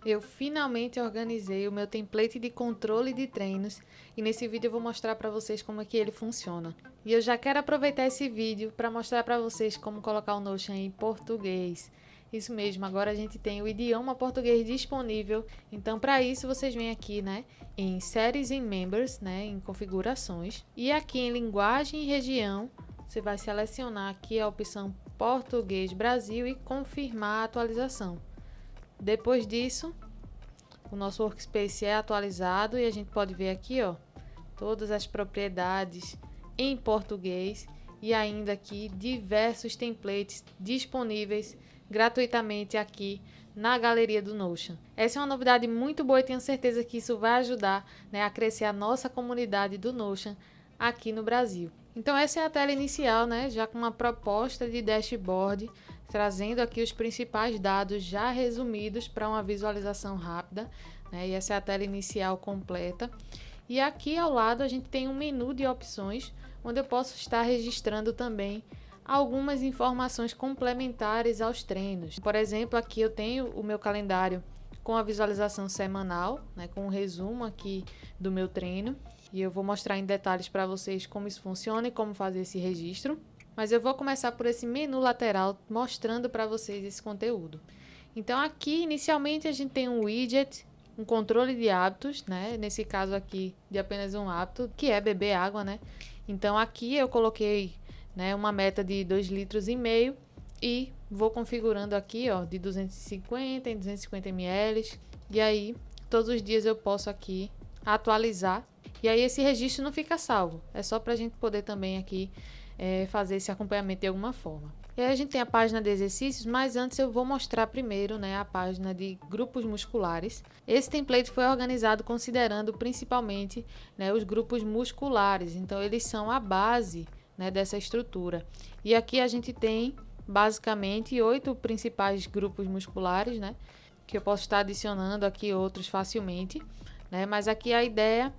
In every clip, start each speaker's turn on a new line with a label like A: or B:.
A: Eu finalmente organizei o meu template de controle de treinos e nesse vídeo eu vou mostrar para vocês como é que ele funciona. E eu já quero aproveitar esse vídeo para mostrar para vocês como colocar o Notion em português. Isso mesmo, agora a gente tem o idioma português disponível. Então, para isso, vocês vêm aqui, né, em Settings and Members, né, em configurações. E aqui em linguagem e região, você vai selecionar aqui a opção Português Brasil e confirmar a atualização. Depois disso, o nosso workspace é atualizado e a gente pode ver aqui, ó, todas as propriedades em português e ainda aqui diversos templates disponíveis gratuitamente aqui na galeria do Notion. Essa é uma novidade muito boa e tenho certeza que isso vai ajudar, né, a crescer a nossa comunidade do Notion aqui no Brasil. Então essa é a tela inicial, né, já com uma proposta de dashboard, trazendo aqui os principais dados já resumidos para uma visualização rápida, né, e essa é a tela inicial completa. E aqui ao lado a gente tem um menu de opções, onde eu posso estar registrando também algumas informações complementares aos treinos. Por exemplo, aqui eu tenho o meu calendário com a visualização semanal, né, com um resumo aqui do meu treino. E eu vou mostrar em detalhes para vocês como isso funciona e como fazer esse registro. Mas eu vou começar por esse menu lateral mostrando para vocês esse conteúdo. Então aqui inicialmente a gente tem um widget, um controle de hábitos, né? Nesse caso aqui de apenas um hábito, que é beber água, né? Então aqui eu coloquei, né, uma meta de 2,5 litros e vou configurando aqui, ó, de 250 em 250 ml. E aí todos os dias eu posso aqui atualizar. E aí esse registro não fica salvo, é só para a gente poder também aqui fazer esse acompanhamento de alguma forma. E aí a gente tem a página de exercícios, mas antes eu vou mostrar primeiro, né, a página de grupos musculares. Esse template foi organizado considerando principalmente, né, os grupos musculares, então eles são a base, né, dessa estrutura. E aqui a gente tem basicamente 8 principais grupos musculares, né, que eu posso estar adicionando aqui outros facilmente, né, mas aqui a ideia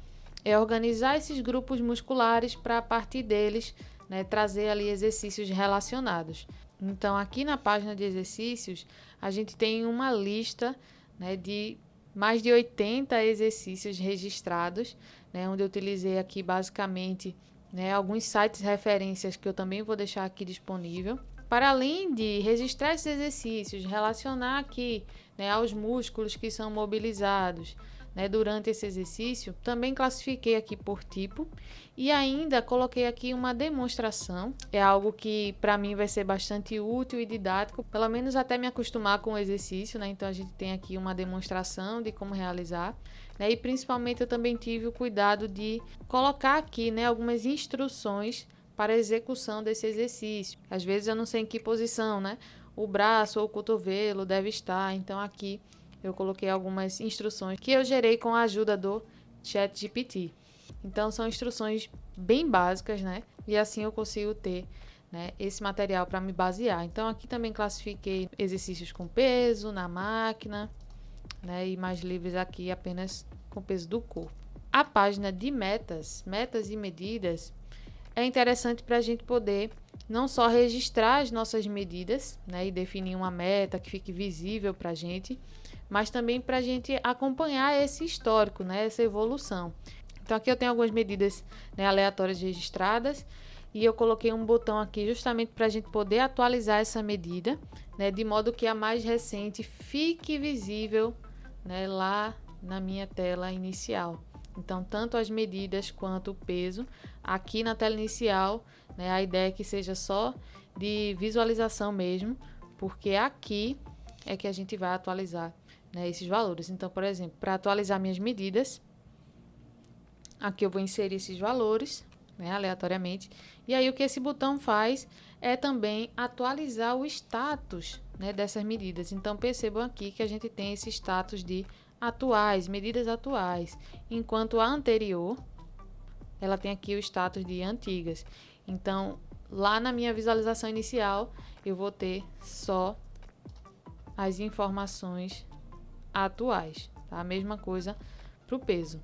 A: é organizar esses grupos musculares para a partir deles, né, trazer ali exercícios relacionados. Então aqui na página de exercícios a gente tem uma lista, né, de mais de 80 exercícios registrados, né, onde eu utilizei aqui basicamente, né, alguns sites referências que eu também vou deixar aqui disponível. Para além de registrar esses exercícios, relacionar aqui, né, aos músculos que são mobilizados, né, durante esse exercício, também classifiquei aqui por tipo e ainda coloquei aqui uma demonstração. É algo que para mim vai ser bastante útil e didático, pelo menos até me acostumar com o exercício, né? Então a gente tem aqui uma demonstração de como realizar, né? E principalmente eu também tive o cuidado de colocar aqui, né, algumas instruções para a execução desse exercício. Às vezes eu não sei em que posição, né, o braço ou o cotovelo deve estar, então aqui eu coloquei algumas instruções que eu gerei com a ajuda do ChatGPT. Então são instruções bem básicas, né? E assim eu consigo ter, né, esse material para me basear. Então aqui também classifiquei exercícios com peso na máquina, né? E mais livres aqui apenas com peso do corpo. A página de metas e medidas é interessante para a gente poder não só registrar as nossas medidas, né, e definir uma meta que fique visível para a gente, mas também para a gente acompanhar esse histórico, né, essa evolução. Então aqui eu tenho algumas medidas, né, aleatórias registradas e eu coloquei um botão aqui justamente para a gente poder atualizar essa medida, né, de modo que a mais recente fique visível, né, lá na minha tela inicial. Então, tanto as medidas quanto o peso, aqui na tela inicial, né, a ideia é que seja só de visualização mesmo, porque aqui é que a gente vai atualizar, né, esses valores. Então, por exemplo, para atualizar minhas medidas, aqui eu vou inserir esses valores, né, aleatoriamente. E aí o que esse botão faz é também atualizar o status, né, dessas medidas. Então, percebam aqui que a gente tem esse status de atuais, medidas atuais, enquanto a anterior, ela tem aqui o status de antigas. Então, lá na minha visualização inicial, eu vou ter só as informações atuais, tá? A mesma coisa para o peso.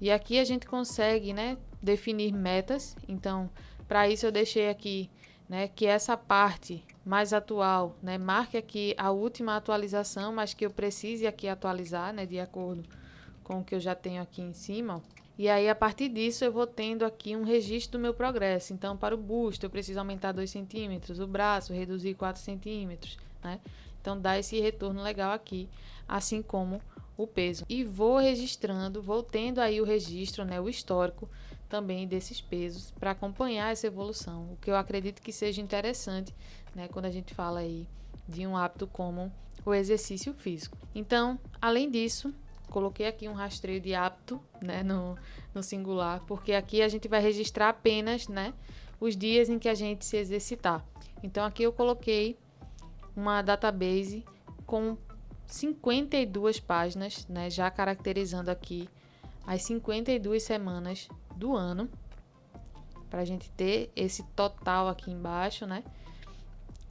A: E aqui a gente consegue, né, definir metas. Então, para isso eu deixei aqui, né, que essa parte mais atual, né? Marque aqui a última atualização, mas que eu precise aqui atualizar, né? De acordo com o que eu já tenho aqui em cima, ó. E aí, a partir disso, eu vou tendo aqui um registro do meu progresso. Então, para o busto, eu preciso aumentar 2 centímetros, o braço, reduzir 4 centímetros, né? Então, dá esse retorno legal aqui, assim como o peso. E vou registrando, vou tendo aí o registro, né? O histórico também desses pesos, para acompanhar essa evolução. O que eu acredito que seja interessante, né? Quando a gente fala aí de um hábito como o exercício físico. Então, além disso, coloquei aqui um rastreio de hábito, né, no singular, porque aqui a gente vai registrar apenas, né, os dias em que a gente se exercitar. Então, aqui eu coloquei uma database com 52 páginas, né, já caracterizando aqui as 52 semanas do ano, para a gente ter esse total aqui embaixo, né?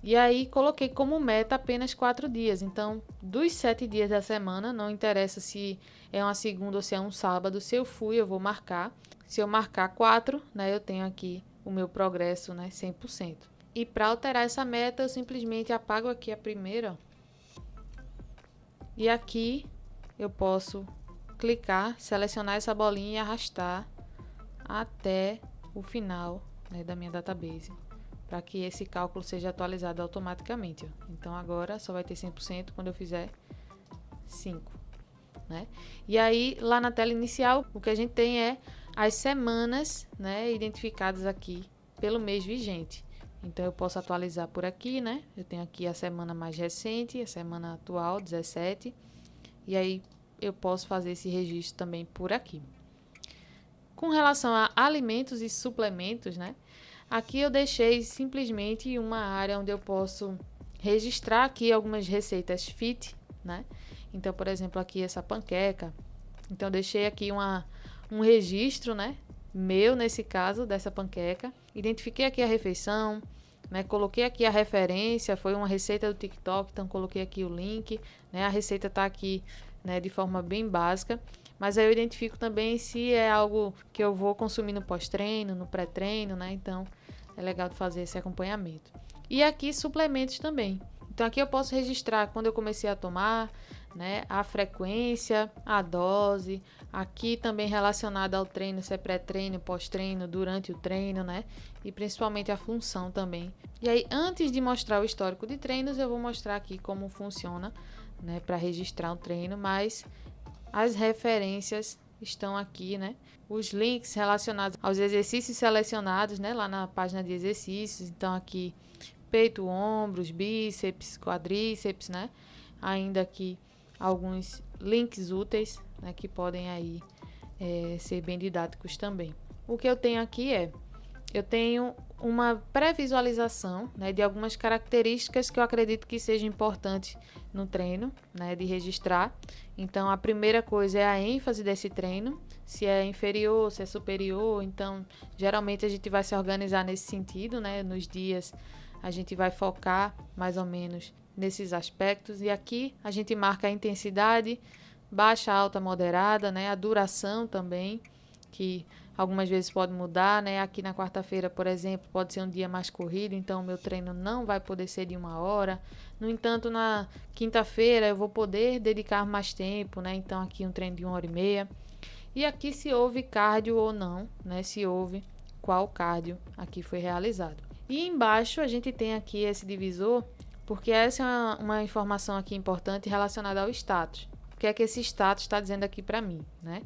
A: E aí coloquei como meta apenas 4 dias. Então, dos 7 dias da semana, não interessa se é uma segunda ou se é um sábado, se eu fui, eu vou marcar. Se eu marcar 4, né, eu tenho aqui o meu progresso, né, 100%. E para alterar essa meta, eu simplesmente apago aqui a primeira. E aqui eu posso clicar, selecionar essa bolinha e arrastar até o final, né, da minha database, para que esse cálculo seja atualizado automaticamente, ó. Então, agora só vai ter 100% quando eu fizer 5, né? E aí, lá na tela inicial, o que a gente tem é as semanas, né, identificadas aqui pelo mês vigente. Então, eu posso atualizar por aqui, né? Eu tenho aqui a semana mais recente, a semana atual, 17. E aí, eu posso fazer esse registro também por aqui. Com relação a alimentos e suplementos, né? Aqui eu deixei simplesmente uma área onde eu posso registrar aqui algumas receitas fit, né? Então, por exemplo, aqui essa panqueca. Então, eu deixei aqui um registro, né? Meu, nesse caso, dessa panqueca. Identifiquei aqui a refeição, né? Coloquei aqui a referência, foi uma receita do TikTok, então coloquei aqui o link, né? A receita tá aqui, né, de forma bem básica. Mas aí eu identifico também se é algo que eu vou consumir no pós-treino, no pré-treino, né? Então, é legal de fazer esse acompanhamento. E aqui, suplementos também. Então, aqui eu posso registrar quando eu comecei a tomar, né? A frequência, a dose. Aqui também relacionado ao treino, se é pré-treino, pós-treino, durante o treino, né? E principalmente a função também. E aí, antes de mostrar o histórico de treinos, eu vou mostrar aqui como funciona, né? Para registrar o treino, mas as referências estão aqui, né? Os links relacionados aos exercícios selecionados, né? Lá na página de exercícios. Então, aqui, peito, ombros, bíceps, quadríceps, né? Ainda aqui, alguns links úteis, né? Que podem aí ser bem didáticos também. O que eu tenho aqui eu tenho uma pré-visualização, né, de algumas características que eu acredito que seja importante no treino, né, de registrar. Então, a primeira coisa é a ênfase desse treino, se é inferior, se é superior. Então, geralmente a gente vai se organizar nesse sentido, né, nos dias a gente vai focar mais ou menos nesses aspectos. E aqui a gente marca a intensidade, baixa, alta, moderada, né, a duração também, que algumas vezes pode mudar, né? Aqui na quarta-feira, por exemplo, pode ser um dia mais corrido, então o meu treino não vai poder ser de 1 hora. No entanto, na quinta-feira eu vou poder dedicar mais tempo, né? Então aqui um treino de 1 hora e meia. E aqui se houve cardio ou não, né? Se houve, qual cardio aqui foi realizado. E embaixo a gente tem aqui esse divisor, porque essa é uma informação aqui importante relacionada ao status. O que é que esse status está dizendo aqui para mim, né?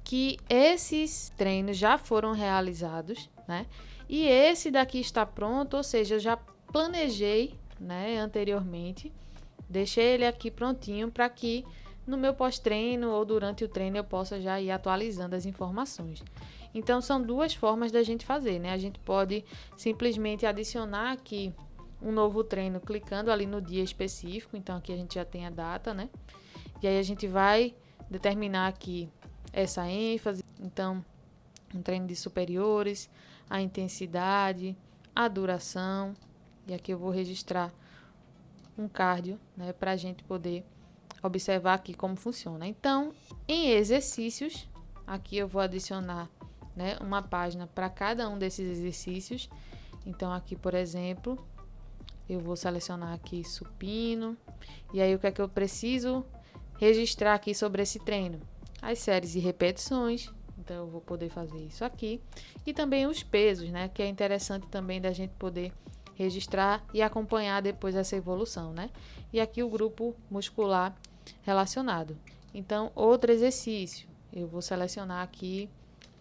A: Que esses treinos já foram realizados, né? E esse daqui está pronto, ou seja, eu já planejei, né, anteriormente, deixei ele aqui prontinho para que no meu pós-treino ou durante o treino eu possa já ir atualizando as informações. Então, são duas formas da gente fazer, né? A gente pode simplesmente adicionar aqui um novo treino clicando ali no dia específico, então aqui a gente já tem a data, né? E aí a gente vai determinar aqui essa ênfase, então um treino de superiores, a intensidade, a duração, e aqui eu vou registrar um cardio, né, para a gente poder observar aqui como funciona. Então, em exercícios, aqui eu vou adicionar, né, uma página para cada um desses exercícios. Então, aqui, por exemplo, eu vou selecionar aqui supino. E aí o que é que eu preciso registrar aqui sobre esse treino? As séries e repetições. Então eu vou poder fazer isso aqui. E também os pesos, né? Que é interessante também da gente poder registrar e acompanhar depois essa evolução, né? E aqui o grupo muscular relacionado. Então, outro exercício. Eu vou selecionar aqui.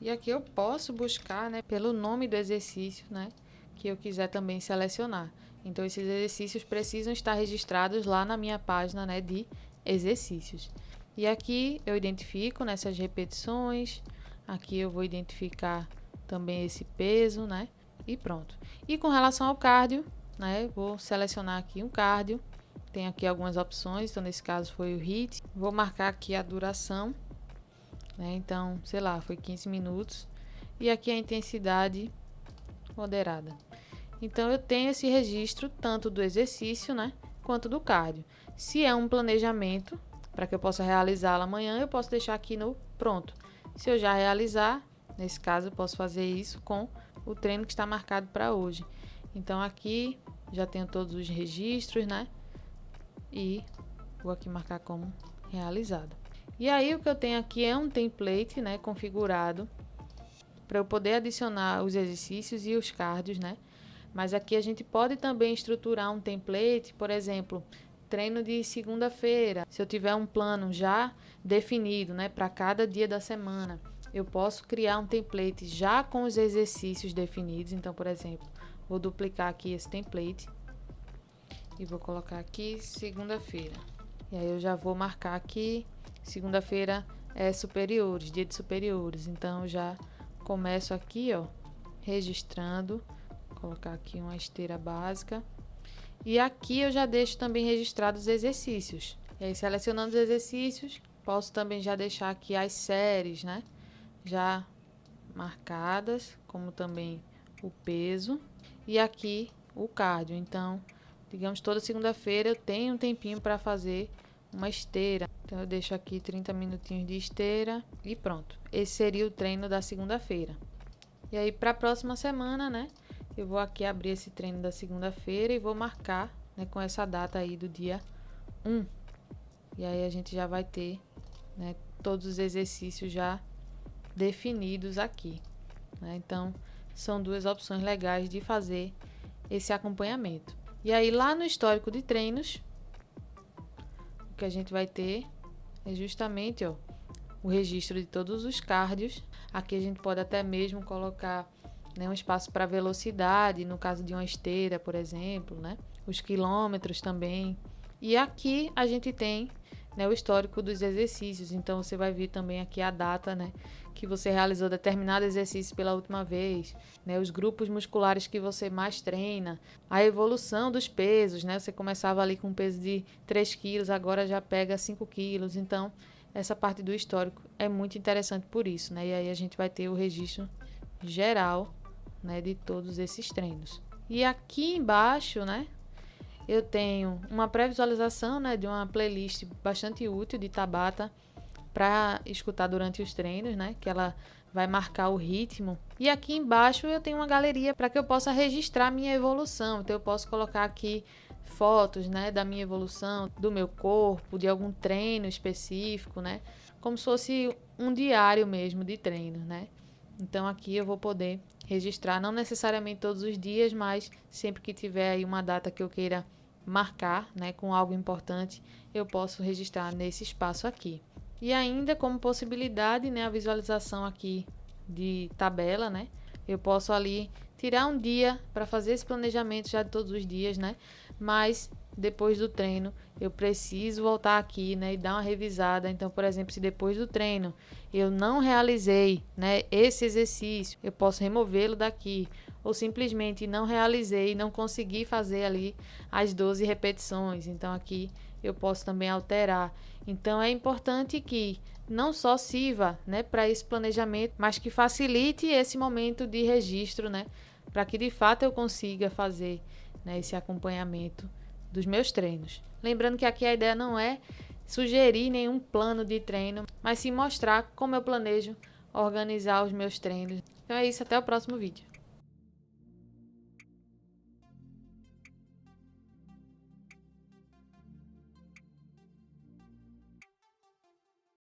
A: E aqui eu posso buscar, né, pelo nome do exercício, né, que eu quiser também selecionar. Então, esses exercícios precisam estar registrados lá na minha página, né, de exercícios. E aqui eu identifico nessas repetições. Aqui eu vou identificar também esse peso, né, e pronto. E com relação ao cardio, né, vou selecionar aqui um cardio. Tem aqui algumas opções, então nesse caso foi o HIIT. Vou marcar aqui a duração, né? Então, sei lá, foi 15 minutos. E aqui a intensidade moderada. Então, eu tenho esse registro tanto do exercício, né, quanto do cardio. Se é um planejamento, para que eu possa realizá-lo amanhã, eu posso deixar aqui no pronto. Se eu já realizar, nesse caso, eu posso fazer isso com o treino que está marcado para hoje. Então, aqui já tenho todos os registros, né? E vou aqui marcar como realizado. E aí o que eu tenho aqui é um template, né, configurado para eu poder adicionar os exercícios e os cardios, né? Mas aqui a gente pode também estruturar um template, por exemplo, treino de segunda-feira. Se eu tiver um plano já definido, né, para cada dia da semana, eu posso criar um template já com os exercícios definidos. Então, por exemplo, vou duplicar aqui esse template e vou colocar aqui segunda-feira. E aí eu já vou marcar aqui, segunda-feira é superiores, dia de superiores. Então eu já começo aqui, ó, registrando, vou colocar aqui uma esteira básica. E aqui eu já deixo também registrados os exercícios. E aí selecionando os exercícios, posso também já deixar aqui as séries, né, já marcadas, como também o peso. E aqui o cardio. Então, digamos, toda segunda-feira eu tenho um tempinho para fazer uma esteira. Então, eu deixo aqui 30 minutinhos de esteira e pronto. Esse seria o treino da segunda-feira. E aí, para a próxima semana, né, eu vou aqui abrir esse treino da segunda-feira e vou marcar, né, com essa data aí do dia 1. E aí, a gente já vai ter, né, todos os exercícios já definidos aqui, né? Então, são duas opções legais de fazer esse acompanhamento. E aí, lá no histórico de treinos, o que a gente vai ter é justamente, ó, o registro de todos os cardios. Aqui a gente pode até mesmo colocar, né, um espaço para velocidade, no caso de uma esteira, por exemplo, né? Os quilômetros também. E aqui a gente tem, né, o histórico dos exercícios. Então, você vai ver também aqui a data, né, que você realizou determinado exercício pela última vez, né, os grupos musculares que você mais treina, a evolução dos pesos, né, você começava ali com um peso de 3 quilos, agora já pega 5 quilos, então essa parte do histórico é muito interessante por isso, né, e aí a gente vai ter o registro geral, né, de todos esses treinos. E aqui embaixo, né, eu tenho uma pré-visualização, né, de uma playlist bastante útil de Tabata para escutar durante os treinos, né, que ela vai marcar o ritmo. E aqui embaixo eu tenho uma galeria para que eu possa registrar minha evolução. Então eu posso colocar aqui fotos, né, da minha evolução, do meu corpo, de algum treino específico, né, como se fosse um diário mesmo de treino, né. Então aqui eu vou poder registrar, não necessariamente todos os dias, mas sempre que tiver aí uma data que eu queira marcar, né, com algo importante, eu posso registrar nesse espaço aqui. E ainda como possibilidade, né, a visualização aqui de tabela, né, eu posso ali tirar um dia para fazer esse planejamento já de todos os dias, né, mas depois do treino eu preciso voltar aqui, né, e dar uma revisada. Então, por exemplo, se depois do treino eu não realizei, né, esse exercício, eu posso removê-lo daqui, ou simplesmente não realizei, não consegui fazer ali as 12 repetições. Então, aqui eu posso também alterar. Então, é importante que não só sirva, né, para esse planejamento, mas que facilite esse momento de registro, né, para que de fato eu consiga fazer, né, esse acompanhamento dos meus treinos. Lembrando que aqui a ideia não é sugerir nenhum plano de treino, mas sim mostrar como eu planejo organizar os meus treinos. Então é isso, até o próximo vídeo.